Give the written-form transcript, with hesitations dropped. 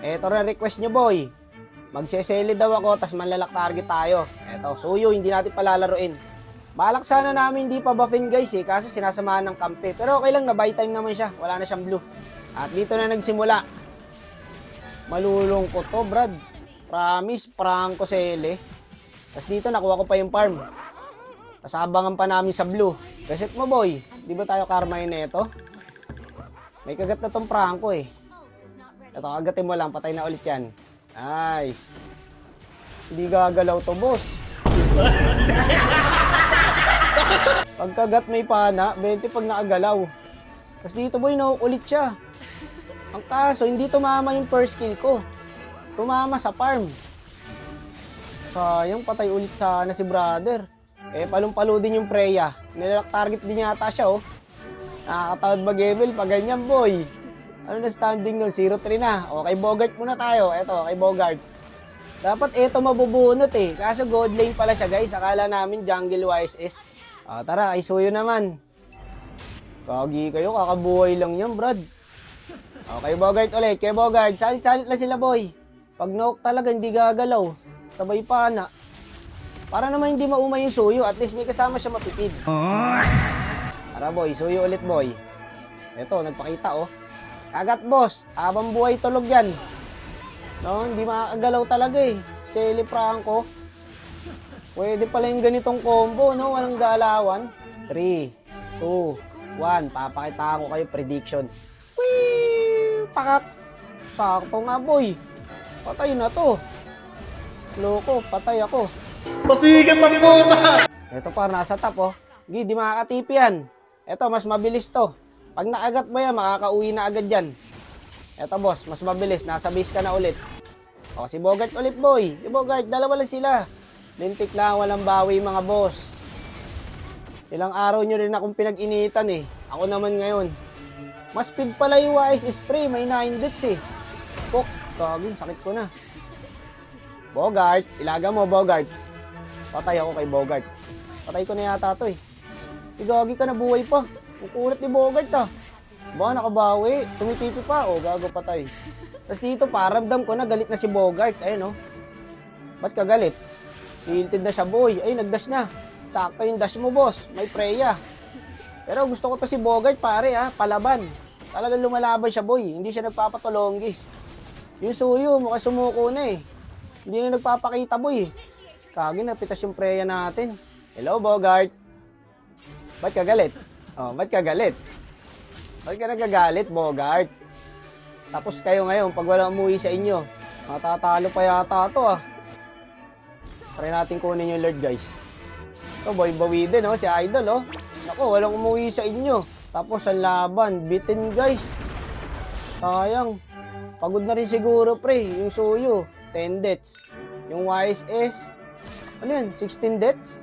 Eto rin request nyo, boy. Magseseli daw ako, tas manlalak target tayo. Eto, suyo, hindi natin palalaruin. Balak sana namin hindi pa buffin guys kaso sinasamahan ng kampe. Pero okay lang, na buy time naman siya. Wala na siyang blue. At dito na nagsimula. Malulungkot to, Brad. Promise, Franco Sele. Tas dito nakuha ko pa yung farm. Tas abangan pa namin sa blue. Reset mo, boy. Di ba tayo karma yun ito? May kagat na tong Franco Ito, agatin mo lang. Patay na ulit yan. Nice. Hindi gagalaw to, boss. Pagkagat may pana, 20 pag nakagalaw. Tapos dito, boy, nauulit siya. Ang kaso, hindi tumama yung first kill ko. Tumama sa farm. Sayang, patay ulit sana si brother. Palong-palo din yung Freya. Nilalak target din yata siya, Nakakatawad mag-level pa ganyan, boy. Ano na standing nun? 0-3 na. Okay, Bogart muna tayo. Eto, okay, Bogart. Dapat eto mabubunot Kaso gold lane pala siya, guys. Akala namin jungle YSS. Tara, isuyo naman. Kagi kayo, kakabuhay lang yan, Brad. Okay, Bogart ulit. Kay Bogart, salit-salit lang sila, boy. Pag knock talaga, hindi gagalaw. Sabay pa na. Para naman hindi maumay yung suyo. At least may kasama siya mapipid. Tara, boy. Suyo ulit, boy. Eto, nagpakita, Kagat, boss. Habang buhay tulog yan. No, hindi makakagalaw talaga Seli Franco. Pwede pala yung ganitong combo, no? Walang galawan. 3, 2, 1. Papakita ko kayo prediction. Whee! Pakak! Sakto nga, boy. Patay na to. Loko, patay ako. Pasigan magmuna! Ito pa, nasa top, Di makakatipi yan. Ito, mas mabilis to. Pag naagat mo yan, makakauwi na agad yan. Ito, boss, mas mabilis. Nasa base ka na ulit. Si Bogart ulit, boy. Si Bogart, dalawa lang sila. Lintik lang, walang bawi, mga boss. Ilang araw nyo rin akong pinag-initan, Ako naman ngayon. Mas speed pala yung YS spray. May 9 deaths, Pok, gagawin, sakit ko na. Bogart, ilaga mo, Bogart. Patay ako kay Bogart. Patay ko na yata to, Igagi ka na, buhay pa. Ang kulit ni Bogart, Baka nakabawi. Tumitipi pa. Gago, patay. Tapos dito, paramdam ko na galit na si Bogart. Ayun, Ba't ka galit? Tilted na siya, boy. Ay, nagdash na. Sakto yung dash mo, boss. May Freya. Pero gusto ko to si Bogart, pare, palaban. Talagang lumalaban siya, boy. Hindi siya nagpapatulonggis. Yung suyo, mukhang sumuko na, Hindi na nagpapakita, boy. Kagi, napitas yung Freya natin. Hello, Bogart. Ba't ka galit? Ba't ka galit? Ba't ka nagagalit, Bogart? Tapos kayo ngayon, pag wala umuwi sa inyo, matatalo pa yata ito, Try natin kunin yung Lord, guys. Ito, boy, bawi din, si Idol, Naku, walang umuwi sa inyo. Tapos, ang laban, bitin, guys. Sayang. Pagod na rin siguro, pre. Yung suyo, 10 deaths. Yung YSS, ano yan, 16 deaths?